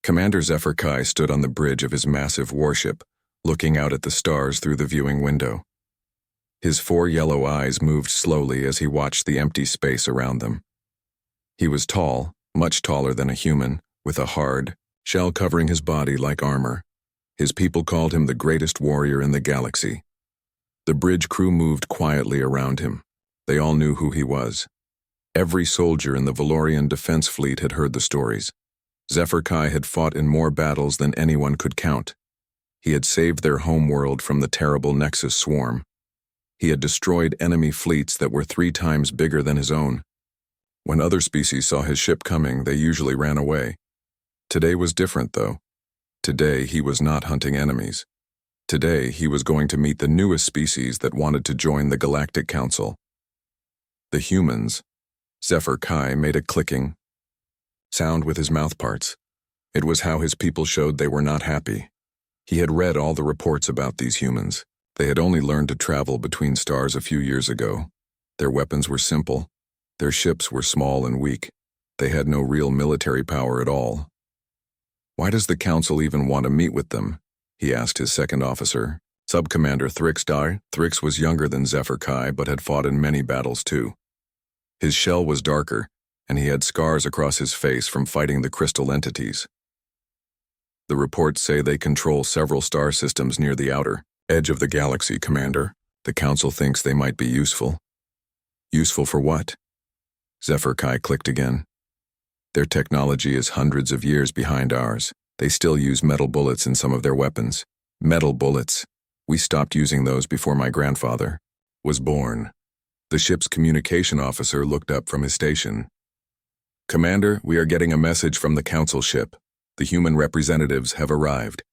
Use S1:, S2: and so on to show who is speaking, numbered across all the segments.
S1: Commander Zephyr Kai stood on the bridge of his massive warship, looking out at the stars through the viewing window. His 4 yellow eyes moved slowly as he watched the empty space around them. He was tall, much taller than a human, with a hard shell covering his body like armor. His people called him the greatest warrior in the galaxy. The bridge crew moved quietly around him. They all knew who he was. Every soldier in the Valorian defense fleet had heard the stories. Zephyr Kai had fought in more battles than anyone could count. He had saved their homeworld from the terrible Nexus swarm. He had destroyed enemy fleets that were 3 times bigger than his own. When other species saw his ship coming, they usually ran away. Today was different, though. Today, he was not hunting enemies. Today, he was going to meet the newest species that wanted to join the Galactic Council. The humans. Zephyr Kai made a clicking sound with his mouthparts. It was how his people showed they were not happy. He had read all the reports about these humans. They had only learned to travel between stars a few years ago. Their weapons were simple. Their ships were small and weak. They had no real military power at all. Why does the Council even want to meet with them? He asked his second officer, Sub-Commander Thrix Dar. Thrix was younger than Zephyr Kai, but had fought in many battles too. His shell was darker, and he had scars across his face from fighting the crystal entities. The reports say they control several star systems near the outer edge of the galaxy, Commander. The Council thinks they might be useful. Useful for what? Zephyr Kai clicked again. Their technology is hundreds of years behind ours. They still use metal bullets in some of their weapons. Metal bullets. We stopped using those before my grandfather was born. The ship's communication officer looked up from his station. Commander, we are getting a message from the Council ship. The human representatives have arrived.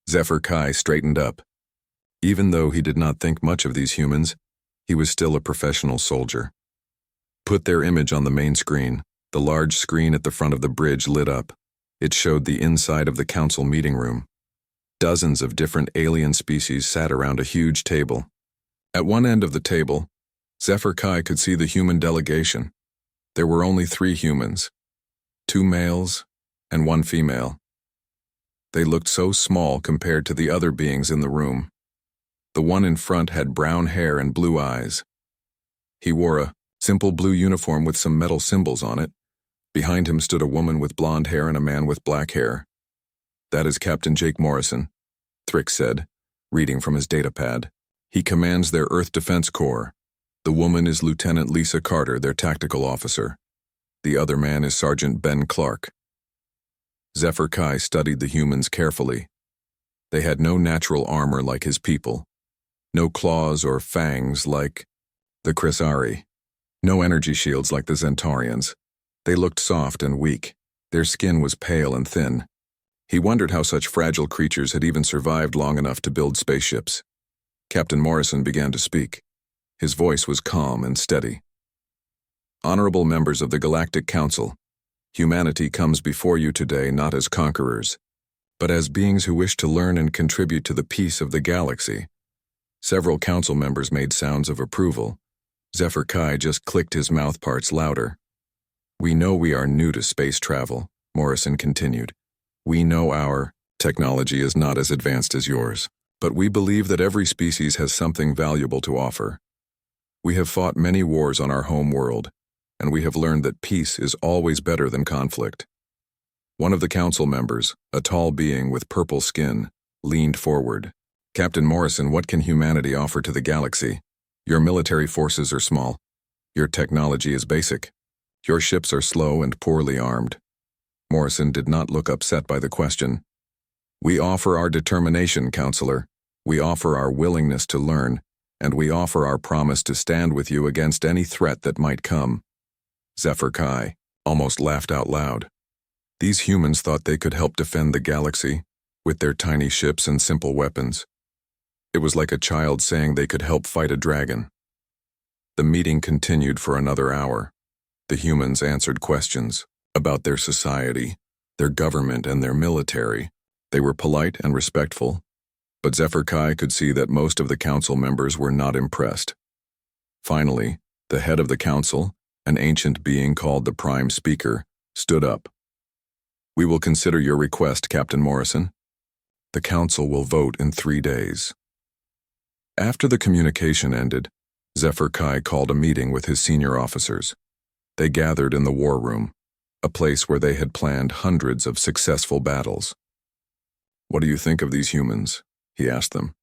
S1: Zephyr Kai straightened up. Even though he did not think much of these humans, he was still a professional soldier. Put their image on the main screen. The large screen at the front of the bridge lit up. It showed the inside of the Council meeting room. Dozens of different alien species sat around a huge table. At one end of the table, Zephyr Kai could see the human delegation. There were only 3 humans, 2 males and 1 female. They looked so small compared to the other beings in the room. The one in front had brown hair and blue eyes. He wore a simple blue uniform with some metal symbols on it. Behind him stood a woman with blonde hair and a man with black hair. That is Captain Jake Morrison, Thrix said, reading from his datapad. He commands their Earth Defense Corps. The woman is Lieutenant Lisa Carter, their tactical officer. The other man is Sergeant Ben Clark. Zephyr Kai studied the humans carefully. They had no natural armor like his people. No claws or fangs like the Crisari. No energy shields like the Zentaurians. They looked soft and weak. Their skin was pale and thin. He wondered how such fragile creatures had even survived long enough to build spaceships. Captain Morrison began to speak. His voice was calm and steady. Honorable members of the Galactic Council, humanity comes before you today not as conquerors, but as beings who wish to learn and contribute to the peace of the galaxy. Several council members made sounds of approval. Zephyr Kai just clicked his mouthparts louder. We know we are new to space travel, Morrison continued. We know our technology is not as advanced as yours, but we believe that every species has something valuable to offer. We have fought many wars on our home world, and we have learned that peace is always better than conflict. One of the council members, a tall being with purple skin, leaned forward. Captain Morrison, what can humanity offer to the galaxy? Your military forces are small. Your technology is basic. Your ships are slow and poorly armed. Morrison did not look upset by the question. We offer our determination, Counselor. We offer our willingness to learn, and we offer our promise to stand with you against any threat that might come. Zephyr Kai almost laughed out loud. These humans thought they could help defend the galaxy with their tiny ships and simple weapons. It was like a child saying they could help fight a dragon. The meeting continued for another hour. The humans answered questions about their society, their government, and their military. They were polite and respectful, but Zephyr Kai could see that most of the council members were not impressed. Finally, the head of the council, an ancient being called the Prime Speaker, stood up. We will consider your request, Captain Morrison. The Council will vote in 3 days. After the communication ended, Zephyr Kai called a meeting with his senior officers. They gathered in the war room, a place where they had planned hundreds of successful battles. "What do you think of these humans?" he asked them.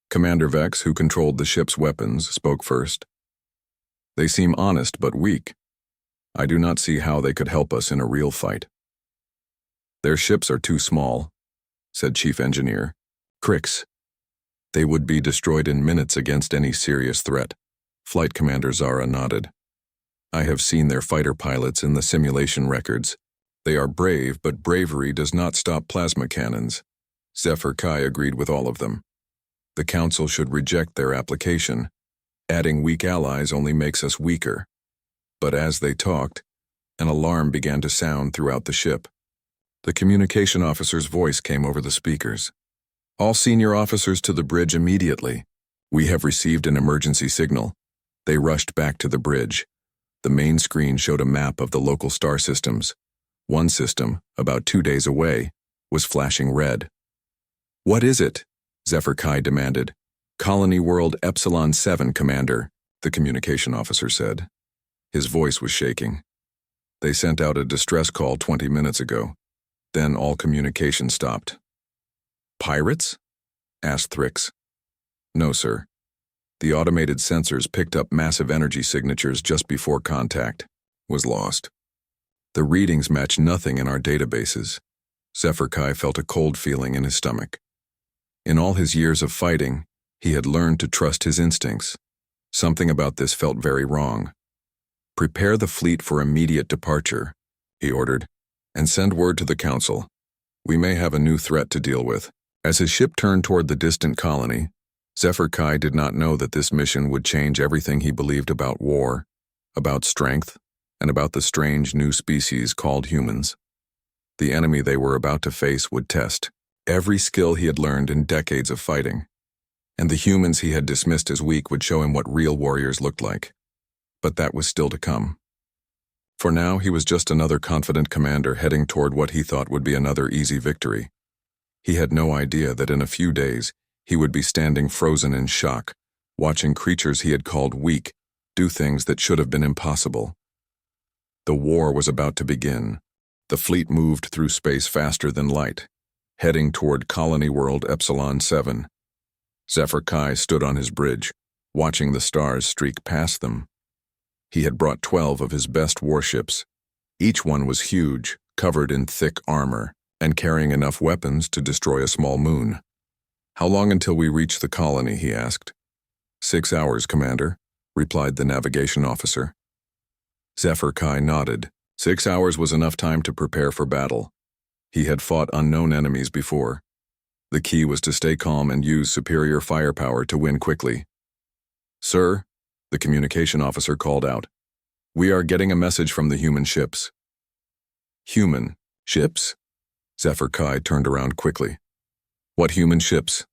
S1: Commander Vex, who controlled the ship's weapons, spoke first. "They seem honest but weak. I do not see how they could help us in a real fight." "Their ships are too small," said Chief Engineer Crix. "They would be destroyed in minutes against any serious threat." Flight Commander Zara nodded. "I have seen their fighter pilots in the simulation records. They are brave, but bravery does not stop plasma cannons." Zephyr Kai agreed with all of them. The Council should reject their application. Adding weak allies only makes us weaker. But as they talked, an alarm began to sound throughout the ship. The communication officer's voice came over the speakers. "All senior officers to the bridge immediately. We have received an emergency signal." They rushed back to the bridge. The main screen showed a map of the local star systems. One system, about 2 days away, was flashing red. "What is it?" Zephyr Kai demanded. "Colony World Epsilon 7, Commander," the communication officer said. His voice was shaking. "They sent out a distress call 20 minutes ago. Then all communication stopped." "Pirates?" asked Thrix. "No, sir. The automated sensors picked up massive energy signatures just before contact. Was lost. The readings match nothing in our databases." Zephyr Kai felt a cold feeling in his stomach. In all his years of fighting, he had learned to trust his instincts. Something about this felt very wrong. "Prepare the fleet for immediate departure," he ordered, "and send word to the Council. We may have a new threat to deal with." As his ship turned toward the distant colony, Zephyr Kai did not know that this mission would change everything he believed about war, about strength, and about the strange new species called humans. The enemy they were about to face would test every skill he had learned in decades of fighting, and the humans he had dismissed as weak would show him what real warriors looked like. But that was still to come. For now, he was just another confident commander heading toward what he thought would be another easy victory. He had no idea that in a few days, he would be standing frozen in shock, watching creatures he had called weak do things that should have been impossible. The war was about to begin. The fleet moved through space faster than light, heading toward Colony World Epsilon 7. Zephyr Kai stood on his bridge, watching the stars streak past them. He had brought 12 of his best warships. Each one was huge, covered in thick armor, and carrying enough weapons to destroy a small moon. "How long until we reach the colony?" he asked. 6 hours, Commander," replied the navigation officer. Zephyr Kai nodded. 6 hours was enough time to prepare for battle. He had fought unknown enemies before. The key was to stay calm and use superior firepower to win quickly. "Sir," the communication officer called out, "we are getting a message from the human ships." "Human ships?" Zephyr Kai turned around quickly. "What human ships?"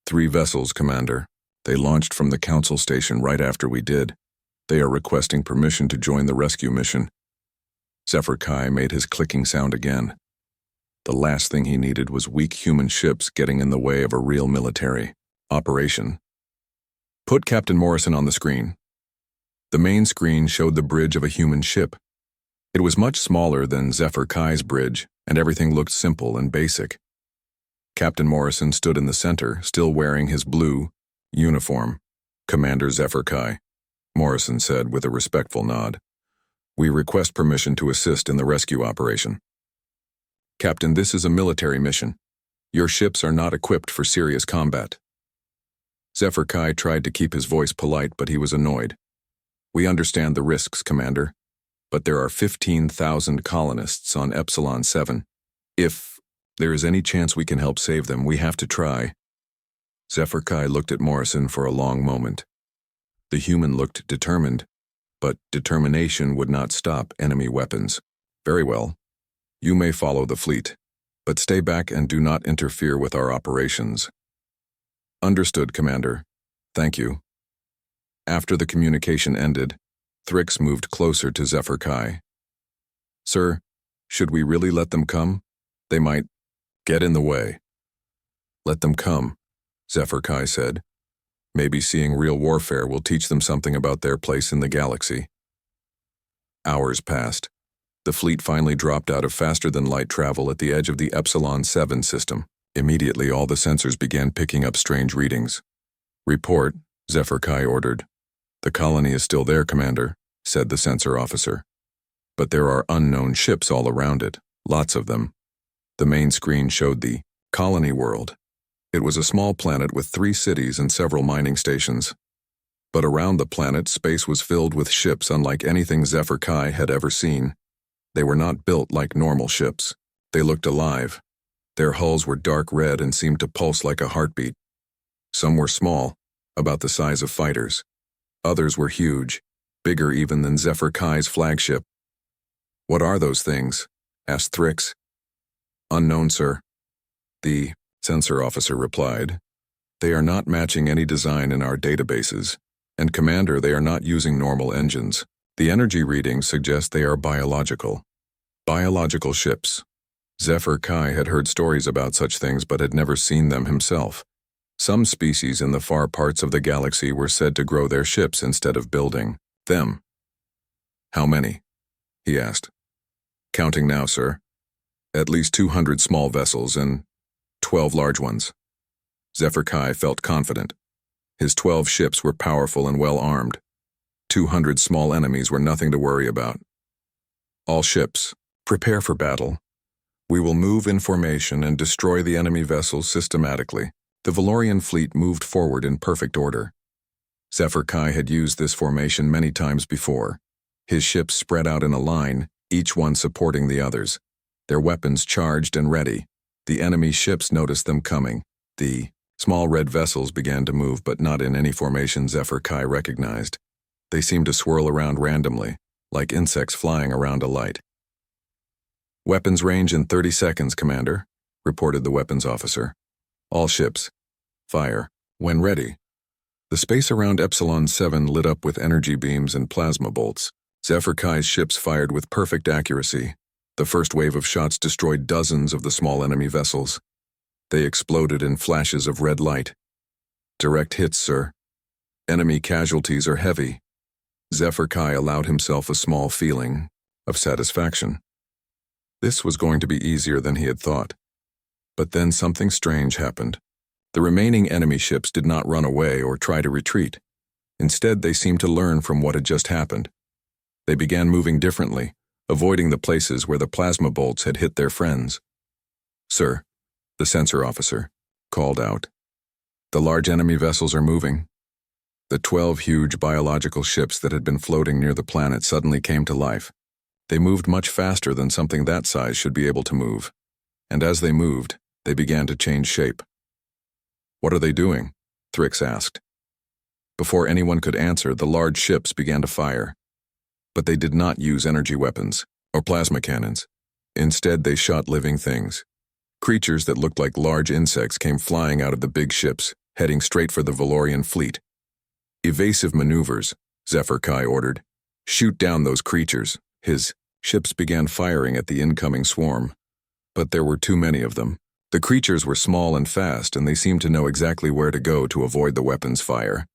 S1: 3 vessels, Commander. They launched from the Council station right after we did. They are requesting permission to join the rescue mission." Zephyr Kai made his clicking sound again. The last thing he needed was weak human ships getting in the way of a real military operation. "Put Captain Morrison on the screen." The main screen showed the bridge of a human ship. It was much smaller than Zephyr Kai's bridge, and everything looked simple and basic. Captain Morrison stood in the center, still wearing his blue uniform. "Commander Zephyr Kai," Morrison said with a respectful nod. "We request permission to assist in the rescue operation." "Captain, this is a military mission. Your ships are not equipped for serious combat." Zephyr Kai tried to keep his voice polite, but he was annoyed. "We understand the risks, Commander, but there are 15,000 colonists on Epsilon 7. If there is any chance we can help save them, we have to try." Zephyr Kai looked at Morrison for a long moment. The human looked determined, but determination would not stop enemy weapons. "Very well. You may follow the fleet, but stay back and do not interfere with our operations." "Understood, Commander. Thank you." After the communication ended, Thrix moved closer to Zephyr Kai. "Sir, Should we really let them come? They might get in the way. Let them come, Zephyr Kai said. Maybe seeing real warfare will teach them something about their place in the galaxy. Hours passed. The fleet finally dropped out of faster-than-light travel at the edge of the Epsilon 7 system. Immediately, all the sensors began picking up strange readings. Report, Zephyr Kai ordered. The colony is still there, Commander, said the sensor officer. But there are unknown ships all around it, lots of them. The main screen showed the colony world. It was a small planet with 3 cities and several mining stations. But around the planet, space was filled with ships unlike anything Zephyr Kai had ever seen. They were not built like normal ships. They looked alive. Their hulls were dark red and seemed to pulse like a heartbeat. Some were small, about the size of fighters. Others were huge, bigger even than Zephyr Kai's flagship. What are those things? Asked Thrix. Unknown, sir. The sensor officer replied. They are not matching any design in our databases. And Commander, they are not using normal engines. The energy readings suggest they are biological. Biological ships. Zephyr Kai had heard stories about such things but had never seen them himself. Some species in the far parts of the galaxy were said to grow their ships instead of building them. How many? He asked. Counting now, sir. At least 200 small vessels and 12 large ones. Zephyr Kai felt confident. His 12 ships were powerful and well armed. 200 small enemies were nothing to worry about. All ships, prepare for battle. We will move in formation and destroy the enemy vessels systematically. The Valorian fleet moved forward in perfect order. Zephyr Kai had used this formation many times before. His ships spread out in a line, each one supporting the others. Their weapons charged and ready. The enemy ships noticed them coming. The small red vessels began to move, but not in any formation Zephyr Kai recognized. They seemed to swirl around randomly, like insects flying around a light. Weapons range in 30 seconds, Commander, reported the weapons officer. All ships, fire, when ready. The space around Epsilon 7 lit up with energy beams and plasma bolts. Zephyr Kai's ships fired with perfect accuracy. The first wave of shots destroyed dozens of the small enemy vessels. They exploded in flashes of red light. Direct hits, sir. Enemy casualties are heavy. Zephyr Kai allowed himself a small feeling of satisfaction. This was going to be easier than he had thought. But then something strange happened. The remaining enemy ships did not run away or try to retreat. Instead, they seemed to learn from what had just happened. They began moving differently, avoiding the places where the plasma bolts had hit their friends. Sir, the sensor officer called out. The large enemy vessels are moving. The 12 huge biological ships that had been floating near the planet suddenly came to life. They moved much faster than something that size should be able to move. And as they moved, they began to change shape. What are they doing? Thrix asked. Before anyone could answer, the large ships began to fire. But they did not use energy weapons or plasma cannons. Instead, they shot living things. Creatures that looked like large insects came flying out of the big ships, heading straight for the Valorian fleet. Evasive maneuvers, Zephyr Kai ordered. Shoot down those creatures. His ships began firing at the incoming swarm. But there were too many of them. The creatures were small and fast, and they seemed to know exactly where to go to avoid the weapons' fire.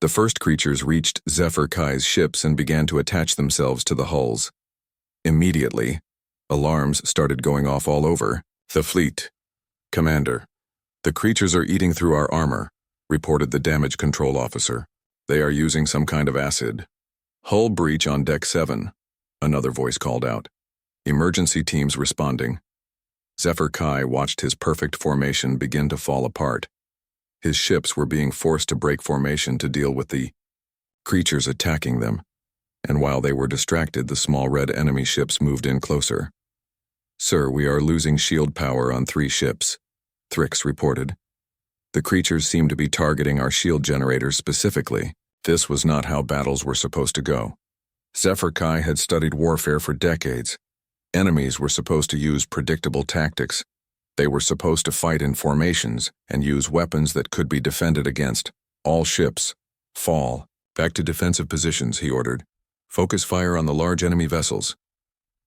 S1: The first creatures reached Zephyr Kai's ships and began to attach themselves to the hulls. Immediately, alarms started going off all over the fleet. Commander, the creatures are eating through our armor, reported the damage control officer. They are using some kind of acid. Hull breach on deck 7, another voice called out. Emergency teams responding. Zephyr Kai watched his perfect formation begin to fall apart. His ships were being forced to break formation to deal with the creatures attacking them, and while they were distracted, the small red enemy ships moved in closer. Sir, we are losing shield power on 3 ships, Thrix reported. The creatures seem to be targeting our shield generators specifically. This was not how battles were supposed to go. Zephyr Kai had studied warfare for decades. Enemies were supposed to use predictable tactics. They were supposed to fight in formations and use weapons that could be defended against. All ships, fall. Back to defensive positions, he ordered. Focus fire on the large enemy vessels.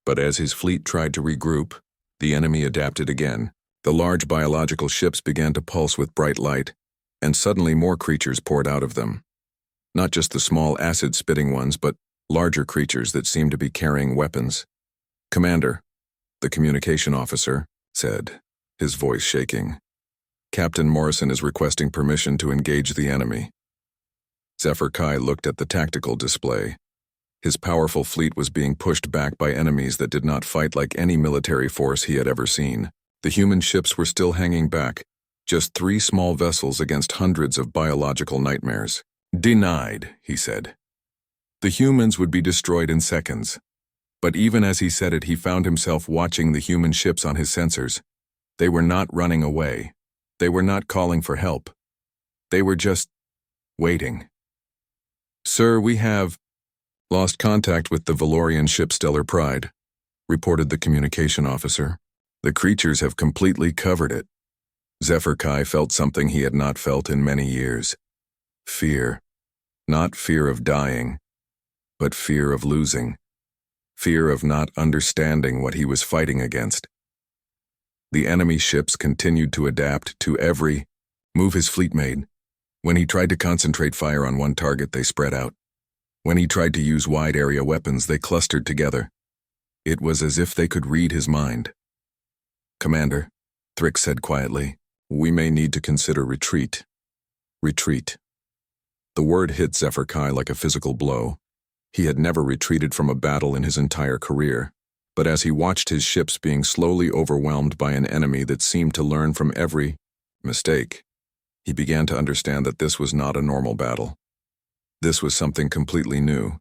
S1: But as his fleet tried to regroup, the enemy adapted again. The large biological ships began to pulse with bright light, and suddenly more creatures poured out of them. Not just the small acid-spitting ones, but larger creatures that seemed to be carrying weapons. "Commander," the communication officer said, his voice shaking. "Captain Morrison is requesting permission to engage the enemy." Zephyr Kai looked at the tactical display. His powerful fleet was being pushed back by enemies that did not fight like any military force he had ever seen. The human ships were still hanging back, just 3 small vessels against hundreds of biological nightmares. "Denied," he said. The humans would be destroyed in seconds. But even as he said it, he found himself watching the human ships on his sensors. They were not running away. They were not calling for help. They were just waiting. "Sir, we have lost contact with the Valorian ship Stellar Pride," reported the communication officer. "The creatures have completely covered it." Zephyr Kai felt something he had not felt in many years. Fear. Not fear of dying, but fear of losing. Fear of not understanding what he was fighting against. The enemy ships continued to adapt to every move his fleet made. When he tried to concentrate fire on one target, they spread out. When he tried to use wide-area weapons, they clustered together. It was as if they could read his mind. "Commander," Thrick said quietly, "we may need to consider retreat." Retreat. The word hit Zephyr Kai like a physical blow. He had never retreated from a battle in his entire career, but as he watched his ships being slowly overwhelmed by an enemy that seemed to learn from every mistake, he began to understand that this was not a normal battle. This was something completely new,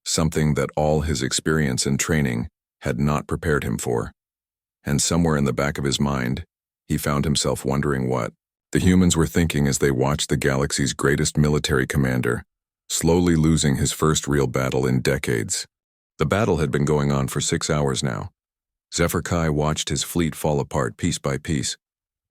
S1: something that all his experience and training had not prepared him for. And somewhere in the back of his mind, he found himself wondering what the humans were thinking as they watched the galaxy's greatest military commander slowly losing his first real battle in decades. The battle had been going on for 6 hours now. Zephyr Kai watched his fleet fall apart piece by piece.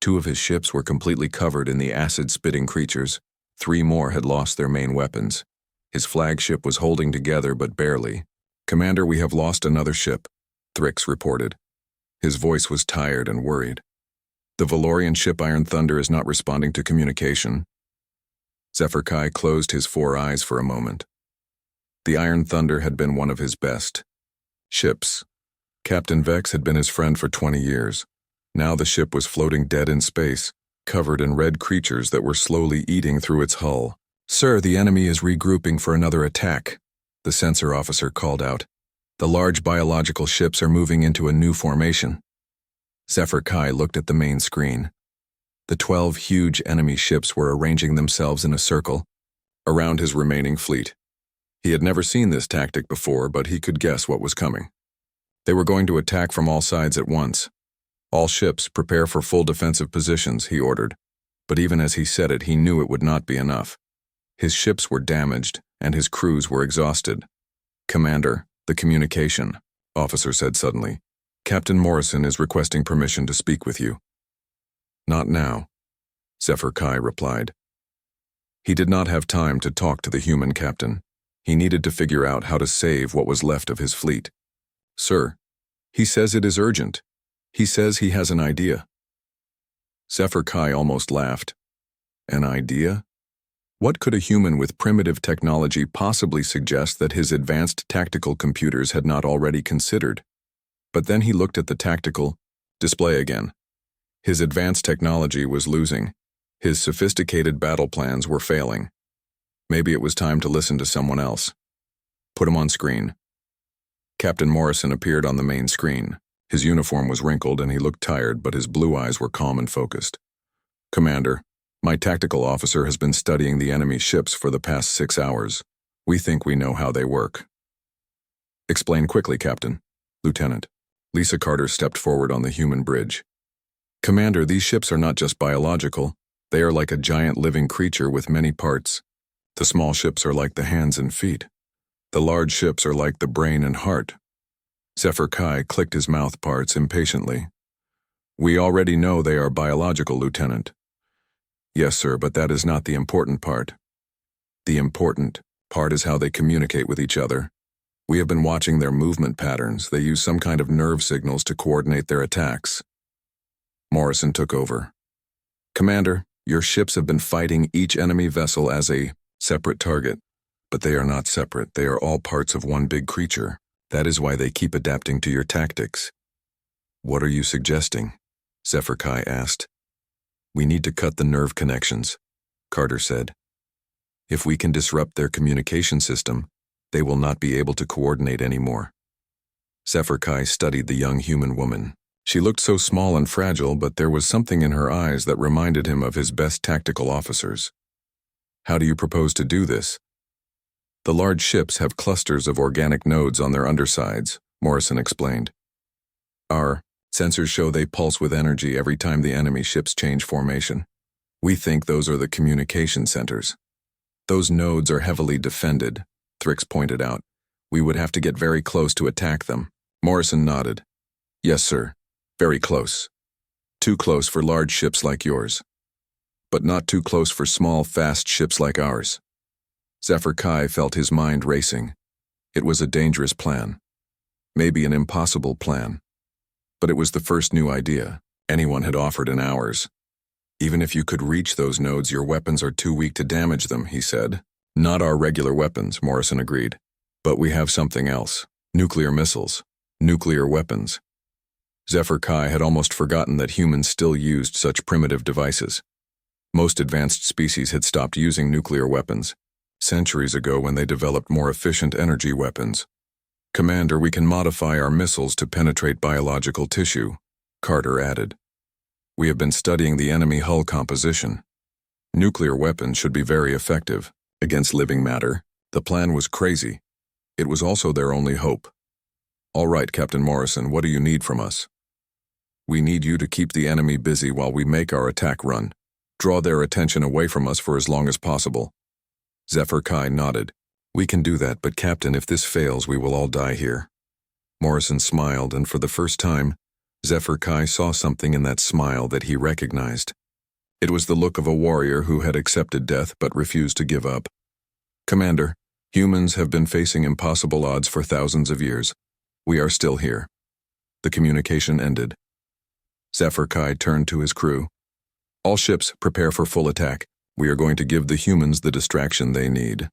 S1: 2 of his ships were completely covered in the acid-spitting creatures. 3 more had lost their main weapons. His flagship was holding together, but barely. "Commander, we have lost another ship," Thrix reported. His voice was tired and worried. "The Valorian ship Iron Thunder is not responding to communication." Zephyr Kai closed his 4 eyes for a moment. The Iron Thunder had been one of his best ships. Captain Vex had been his friend for 20 years. Now the ship was floating dead in space, covered in red creatures that were slowly eating through its hull. "Sir, the enemy is regrouping for another attack," the sensor officer called out. "The large biological ships are moving into a new formation." Zephyr Kai looked at the main screen. The 12 huge enemy ships were arranging themselves in a circle around his remaining fleet. He had never seen this tactic before, but he could guess what was coming. They were going to attack from all sides at once. "All ships, prepare for full defensive positions," he ordered. But even as he said it, he knew it would not be enough. His ships were damaged, and his crews were exhausted. "Commander," the communication officer said suddenly, "Captain Morrison is requesting permission to speak with you." "Not now," Zephyr Kai replied. He did not have time to talk to the human captain. He needed to figure out how to save what was left of his fleet. "Sir, he says it is urgent. He says he has an idea." Zephyr Kai almost laughed. An idea? What could a human with primitive technology possibly suggest that his advanced tactical computers had not already considered? But then he looked at the tactical display again. His advanced technology was losing. His sophisticated battle plans were failing. Maybe it was time to listen to someone else. "Put him on screen." Captain Morrison appeared on the main screen. His uniform was wrinkled and he looked tired, but his blue eyes were calm and focused. "Commander, my tactical officer has been studying the enemy ships for the past 6 hours. We think we know how they work." "Explain quickly, Captain." "Lieutenant." Lisa Carter stepped forward on the human bridge. "Commander, these ships are not just biological. They are like a giant living creature with many parts. The small ships are like the hands and feet. The large ships are like the brain and heart." Zephyr Kai clicked his mouth parts impatiently. "We already know they are biological, Lieutenant." "Yes, sir, but that is not the important part. The important part is how they communicate with each other. We have been watching their movement patterns. They use some kind of nerve signals to coordinate their attacks. Morrison took over. Commander, your ships have been fighting each enemy vessel as a separate target. But they are not separate. They are all parts of one big creature. That is why they keep adapting to your tactics. What are you suggesting? Zephyr Kai asked. We need to cut the nerve connections, Carter said. If we can disrupt their communication system, they will not be able to coordinate anymore. Zephyr Kai studied the young human woman. She looked so small and fragile, but there was something in her eyes that reminded him of his best tactical officers. How do you propose to do this? The large ships have clusters of organic nodes on their undersides, Morrison explained. Our sensors show they pulse with energy every time the enemy ships change formation. We think those are the communication centers. Those nodes are heavily defended, Thrix pointed out. We would have to get very close to attack them. Morrison nodded. Yes, sir. Very close. Too close for large ships like yours. But not too close for small, fast ships like ours. Zephyr Kai felt his mind racing. It was a dangerous plan. Maybe an impossible plan. But it was the first new idea anyone had offered in hours. Even if you could reach those nodes, your weapons are too weak to damage them, he said. Not our regular weapons, Morrison agreed. But we have something else. Nuclear missiles. Nuclear weapons. Zephyr Kai had almost forgotten that humans still used such primitive devices. Most advanced species had stopped using nuclear weapons centuries ago when they developed more efficient energy weapons. Commander, we can modify our missiles to penetrate biological tissue, Carter added. We have been studying the enemy hull composition. Nuclear weapons should be very effective against living matter. The plan was crazy. It was also their only hope. All right, Captain Morrison, what do you need from us? We need you to keep the enemy busy while we make our attack run. Draw their attention away from us for as long as possible. Zephyr Kai nodded. We can do that, but Captain, if this fails, we will all die here. Morrison smiled, and for the first time, Zephyr Kai saw something in that smile that he recognized. It was the look of a warrior who had accepted death but refused to give up. Commander, humans have been facing impossible odds for thousands of years. We are still here. The communication ended. Zephyr Kai turned to his crew. All ships, prepare for full attack. We are going to give the humans the distraction they need.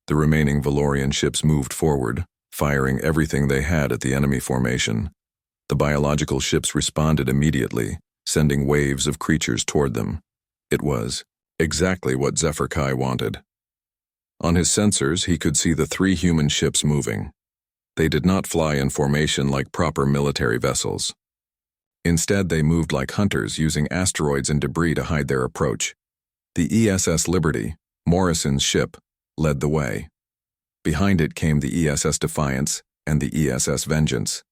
S1: The remaining Valorian ships moved forward, firing everything they had at the enemy formation. The biological ships responded immediately, sending waves of creatures toward them. It was exactly what Zephyr Kai wanted. On his sensors, he could see the 3 human ships moving. They did not fly in formation like proper military vessels. Instead, they moved like hunters, using asteroids and debris to hide their approach. The ESS Liberty, Morrison's ship, led the way. Behind it came the ESS Defiance and the ESS Vengeance.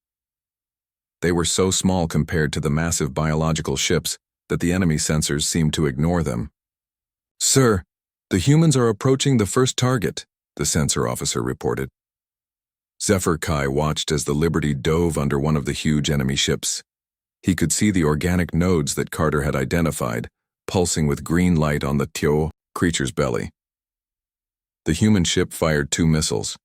S1: They were so small compared to the massive biological ships that the enemy sensors seemed to ignore them. Sir, the humans are approaching the first target, the sensor officer reported. Zephyr Kai watched as the Liberty dove under one of the huge enemy ships. He could see the organic nodes that Carter had identified, pulsing with green light on the Tyo creature's belly. The human ship fired 2 missiles.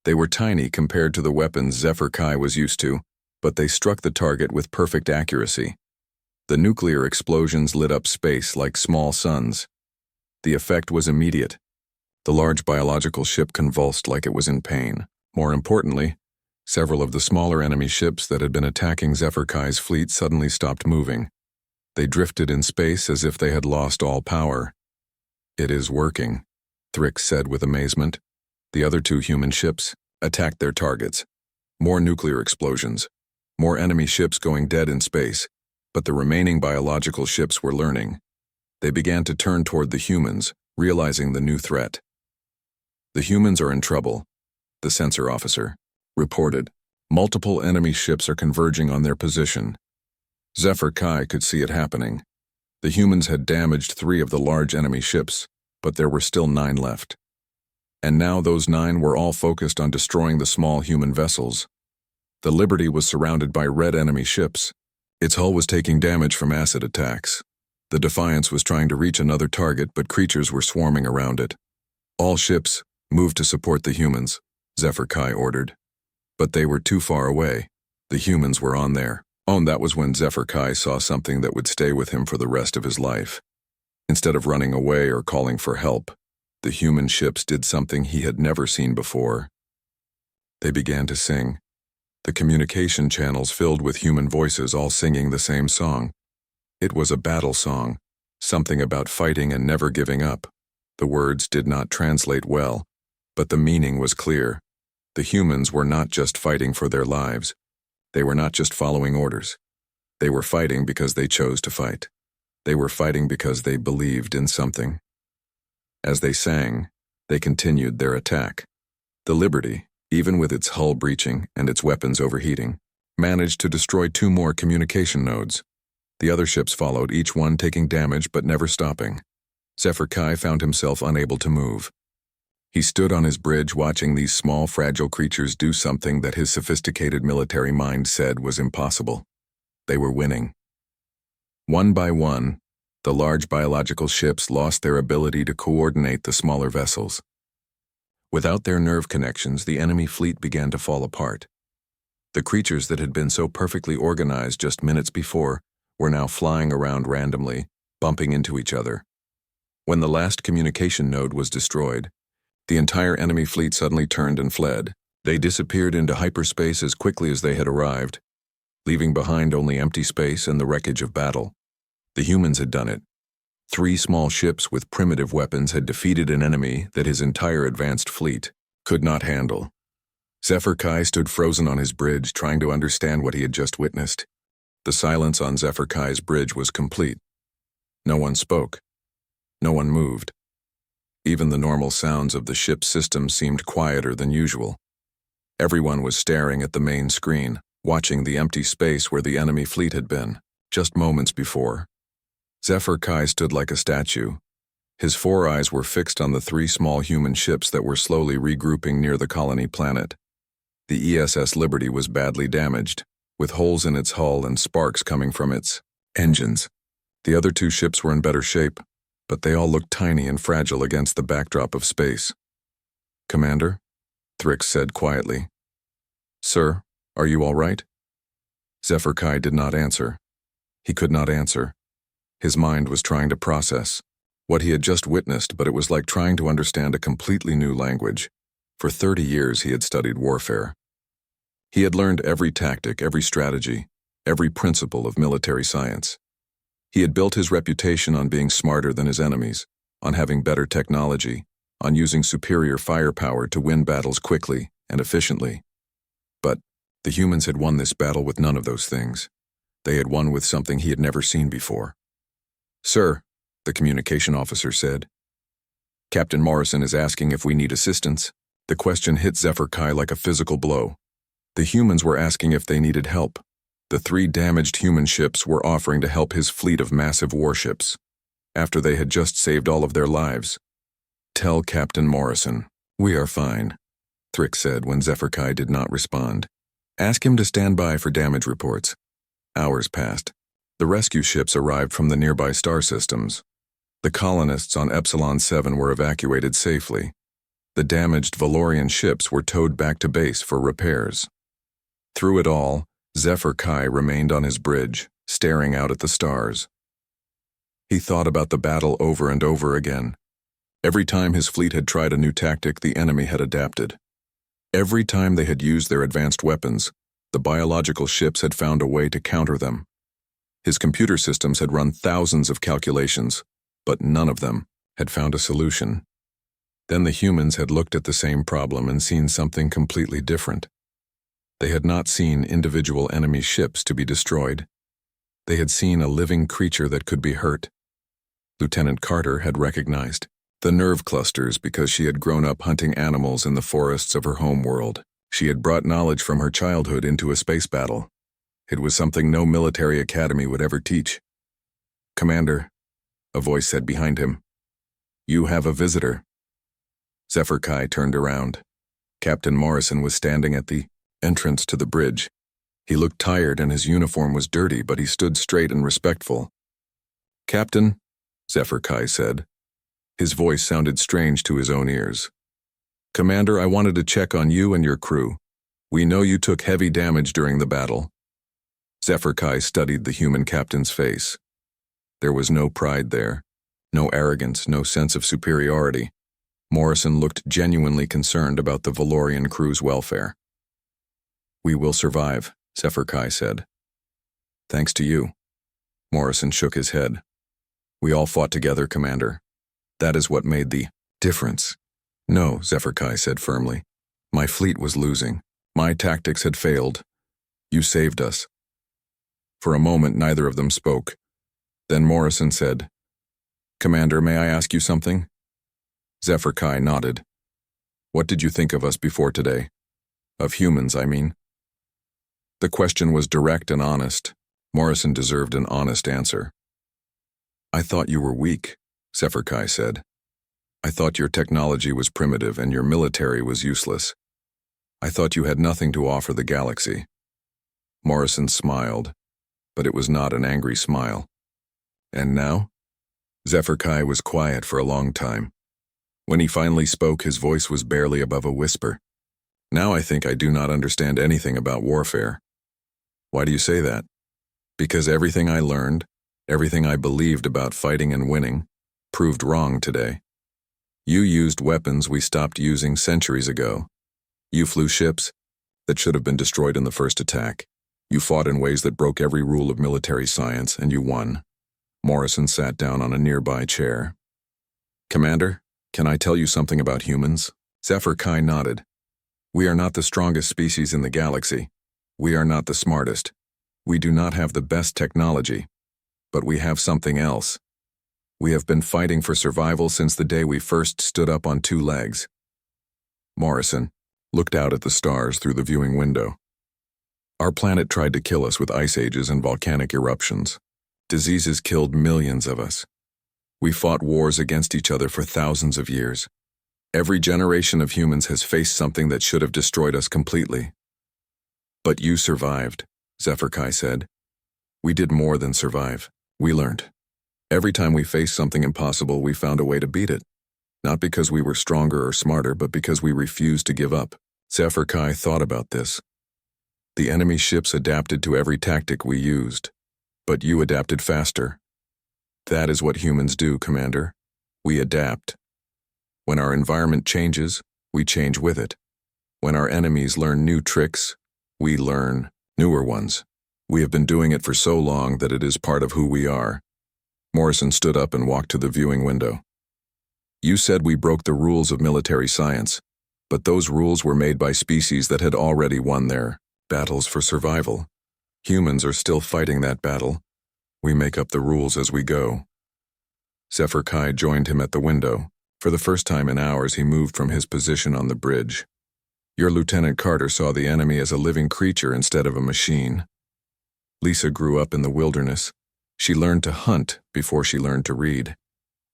S1: They were tiny compared to the weapons Zephyr Kai was used to, but they struck the target with perfect accuracy. The nuclear explosions lit up space like small suns. The effect was immediate. The large biological ship convulsed like it was in pain. More importantly, several of the smaller enemy ships that had been attacking Zephyr Kai's fleet suddenly stopped moving. They drifted in space as if they had lost all power. It is working, Thrix said with amazement. The other 2 human ships attacked their targets. More nuclear explosions. More enemy ships going dead in space. But the remaining biological ships were learning. They began to turn toward the humans, realizing the new threat. The humans are in trouble, the sensor officer reported. Multiple enemy ships are converging on their position. Zephyr Kai could see it happening. The humans had damaged 3 of the large enemy ships, but there were still 9 left. And now those 9 were all focused on destroying the small human vessels. The Liberty was surrounded by red enemy ships. Its hull was taking damage from acid attacks. The Defiance was trying to reach another target, but creatures were swarming around it. All ships, move to support the humans, Zephyr Kai ordered. But they were too far away. The humans were on there. Oh, and that was when Zephyr Kai saw something that would stay with him for the rest of his life. Instead of running away or calling for help, the human ships did something he had never seen before. They began to sing. The communication channels filled with human voices all singing the same song. It was a battle song, something about fighting and never giving up. The words did not translate well, but the meaning was clear. The humans were not just fighting for their lives. They were not just following orders. They were fighting because they chose to fight. They were fighting because they believed in something. As they sang, they continued their attack. The Liberty, even with its hull breaching and its weapons overheating, managed to destroy 2 more communication nodes. The other ships followed, each one taking damage but never stopping. Zephyr Kai found himself unable to move. He stood on his bridge watching these small, fragile creatures do something that his sophisticated military mind said was impossible. They were winning. One by one, the large biological ships lost their ability to coordinate the smaller vessels. Without their nerve connections, the enemy fleet began to fall apart. The creatures that had been so perfectly organized just minutes before were now flying around randomly, bumping into each other. When the last communication node was destroyed, the entire enemy fleet suddenly turned and fled. They disappeared into hyperspace as quickly as they had arrived, leaving behind only empty space and the wreckage of battle. The humans had done it. 3 small ships with primitive weapons had defeated an enemy that his entire advanced fleet could not handle. Zephyr Kai stood frozen on his bridge, trying to understand what he had just witnessed. The silence on Zephyr Kai's bridge was complete. No one spoke. No one moved. Even the normal sounds of the ship's system seemed quieter than usual. Everyone was staring at the main screen, watching the empty space where the enemy fleet had been, just moments before. Zephyr Kai stood like a statue. His 4 eyes were fixed on the 3 small human ships that were slowly regrouping near the colony planet. The ESS Liberty was badly damaged, with holes in its hull and sparks coming from its engines. The other 2 ships were in better shape, but they all looked tiny and fragile against the backdrop of space. "Commander?" Thrix said quietly. "Sir, are you all right?" Zephyr Kai did not answer. He could not answer. His mind was trying to process what he had just witnessed, but it was like trying to understand a completely new language. For 30 years he had studied warfare. He had learned every tactic, every strategy, every principle of military science. He had built his reputation on being smarter than his enemies, on having better technology, on using superior firepower to win battles quickly and efficiently. But the humans had won this battle with none of those things. They had won with something he had never seen before. "Sir," the communication officer said, "Captain Morrison is asking if we need assistance." The question hit Zephyr Kai like a physical blow. The humans were asking if they needed help. The 3 damaged human ships were offering to help his fleet of massive warships, after they had just saved all of their lives. "Tell Captain Morrison, we are fine," Thrix said when Zephyr Kai did not respond. "Ask him to stand by for damage reports." Hours passed. The rescue ships arrived from the nearby star systems. The colonists on Epsilon 7 were evacuated safely. The damaged Valorian ships were towed back to base for repairs. Through it all, Zephyr Kai remained on his bridge, staring out at the stars. He thought about the battle over and over again. Every time his fleet had tried a new tactic, the enemy had adapted. Every time they had used their advanced weapons, the biological ships had found a way to counter them. His computer systems had run thousands of calculations, but none of them had found a solution. Then the humans had looked at the same problem and seen something completely different. They had not seen individual enemy ships to be destroyed. They had seen a living creature that could be hurt. Lieutenant Carter had recognized the nerve clusters because she had grown up hunting animals in the forests of her home world. She had brought knowledge from her childhood into a space battle. It was something no military academy would ever teach. "Commander," a voice said behind him, "you have a visitor." Zephyr Kai turned around. Captain Morrison was standing at the entrance to the bridge. He looked tired and his uniform was dirty, but he stood straight and respectful. "Captain," Zephyr Kai said. His voice sounded strange to his own ears. "Commander, I wanted to check on you and your crew. We know you took heavy damage during the battle. Zephyr Kai studied the human captain's face. There was no pride there, no arrogance, no sense of superiority. Morrison looked genuinely concerned about the Valorian crew's welfare. We will survive, Zephyr Kai said. Thanks to you. Morrison shook his head. We all fought together, Commander. That is what made the difference. No, Zephyr Kai said firmly. My fleet was losing. My tactics had failed. You saved us. For a moment, neither of them spoke. Then Morrison said, Commander, may I ask you something? Zephyr Kai nodded. What did you think of us before today? Of humans, I mean. The question was direct and honest. Morrison deserved an honest answer. I thought you were weak, Zephyr Kai said. I thought your technology was primitive and your military was useless. I thought you had nothing to offer the galaxy. Morrison smiled, but it was not an angry smile. And now? Zephyr Kai was quiet for a long time. When he finally spoke, his voice was barely above a whisper. Now I think I do not understand anything about warfare. Why do you say that? Because everything I learned, everything I believed about fighting and winning, proved wrong today. You used weapons we stopped using centuries ago. You flew ships that should have been destroyed in the first attack. You fought in ways that broke every rule of military science, and you won. Morrison sat down on a nearby chair. Commander, can I tell you something about humans? Zephyr Kai nodded. We are not the strongest species in the galaxy. We are not the smartest. We do not have the best technology. But we have something else. We have been fighting for survival since the day we first stood up on two legs. Morrison looked out at the stars through the viewing window. Our planet tried to kill us with ice ages and volcanic eruptions. Diseases killed millions of us. We fought wars against each other for thousands of years. Every generation of humans has faced something that should have destroyed us completely. But you survived, Zephyr Kai said. We did more than survive. We learned. Every time we faced something impossible, we found a way to beat it. Not because we were stronger or smarter, but because we refused to give up. Zephyr Kai thought about this. The enemy ships adapted to every tactic we used. But you adapted faster. That is what humans do, Commander. We adapt. When our environment changes, we change with it. When our enemies learn new tricks, we learn newer ones. We have been doing it for so long that it is part of who we are. Morrison stood up and walked to the viewing window. You said we broke the rules of military science, but those rules were made by species that had already won their battles for survival. Humans are still fighting that battle. We make up the rules as we go. Zephyr Kai joined him at the window. For the first time in hours, he moved from his position on the bridge. Your Lieutenant Carter saw the enemy as a living creature instead of a machine. Lisa grew up in the wilderness. She learned to hunt before she learned to read.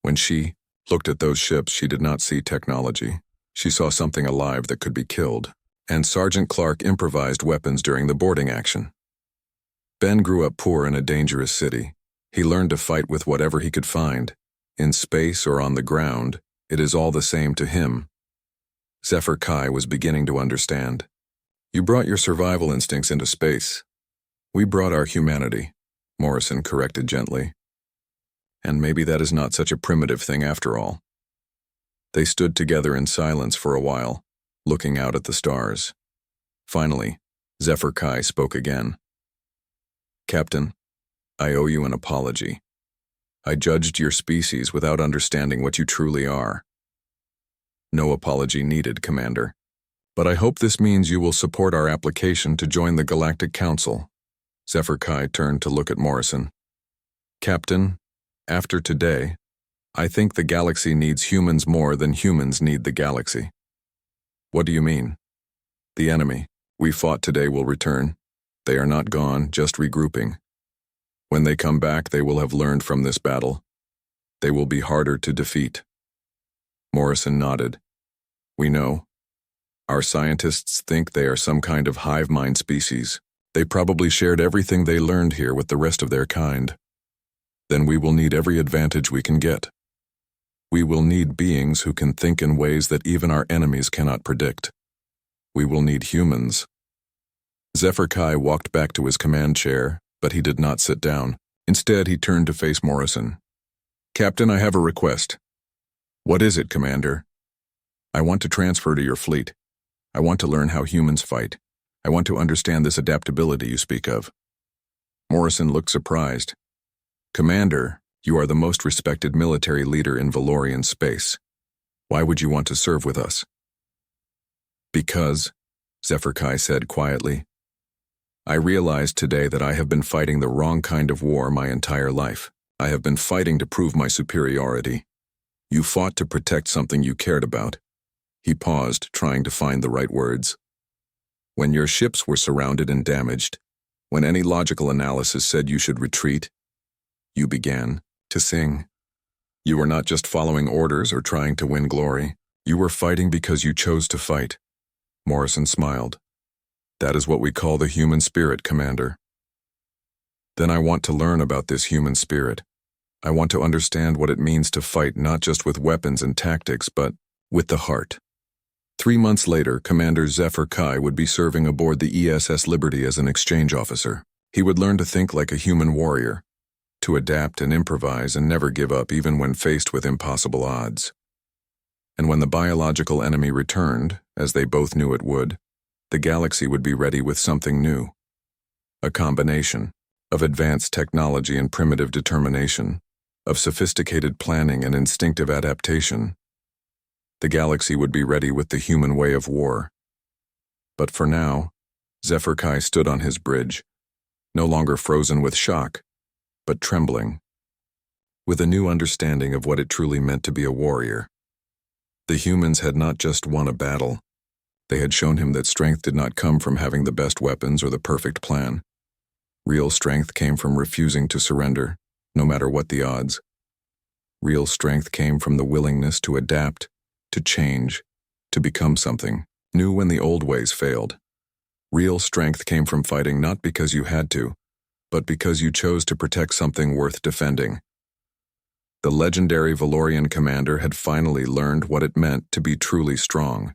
S1: When she looked at those ships, she did not see technology. She saw something alive that could be killed. And Sergeant Clark improvised weapons during the boarding action. Ben grew up poor in a dangerous city. He learned to fight with whatever he could find. In space or on the ground, it is all the same to him. Zephyr Kai was beginning to understand. You brought your survival instincts into space. We brought our humanity, Morrison corrected gently. And maybe that is not such a primitive thing after all. They stood together in silence for a while, looking out at the stars. Finally, Zephyr Kai spoke again. Captain, I owe you an apology. I judged your species without understanding what you truly are. No apology needed, Commander. But I hope this means you will support our application to join the Galactic Council. Zephyr Kai turned to look at Morrison. Captain, after today, I think the galaxy needs humans more than humans need the galaxy. What do you mean? The enemy we fought today will return. They are not gone, just regrouping. When they come back, they will have learned from this battle. They will be harder to defeat. Morrison nodded. We know. Our scientists think they are some kind of hive mind species. They probably shared everything they learned here with the rest of their kind. Then we will need every advantage we can get. We will need beings who can think in ways that even our enemies cannot predict. We will need humans Zephyr Kai walked back to his command chair, but he did not sit down. Instead, he turned to face Morrison. "Captain, I have a request." "What is it, Commander?" "I want to transfer to your fleet. I want to learn how humans fight. I want to understand this adaptability you speak of." Morrison looked surprised. "Commander, you are the most respected military leader in Valorian space. Why would you want to serve with us?" "Because," Zephyr Kai said quietly, "I realized today that I have been fighting the wrong kind of war my entire life. I have been fighting to prove my superiority. You fought to protect something you cared about." He paused, trying to find the right words. "When your ships were surrounded and damaged, when any logical analysis said you should retreat, you began to sing. You were not just following orders or trying to win glory. You were fighting because you chose to fight." Morrison smiled. "That is what we call the human spirit, Commander." "Then I want to learn about this human spirit. I want to understand what it means to fight not just with weapons and tactics, but with the heart." 3 months later, Commander Zephyr Kai would be serving aboard the ESS Liberty as an exchange officer. He would learn to think like a human warrior, to adapt and improvise and never give up even when faced with impossible odds. And when the biological enemy returned, as they both knew it would, the galaxy would be ready with something new. A combination of advanced technology and primitive determination, of sophisticated planning and instinctive adaptation. The galaxy would be ready with the human way of war. But for now, Zephyr Kai stood on his bridge, no longer frozen with shock, but trembling, with a new understanding of what it truly meant to be a warrior. The humans had not just won a battle. They had shown him that strength did not come from having the best weapons or the perfect plan. Real strength came from refusing to surrender, no matter what the odds. Real strength came from the willingness to adapt, to change, to become something new when the old ways failed. Real strength came from fighting not because you had to, but because you chose to protect something worth defending. The legendary Valorian commander had finally learned what it meant to be truly strong.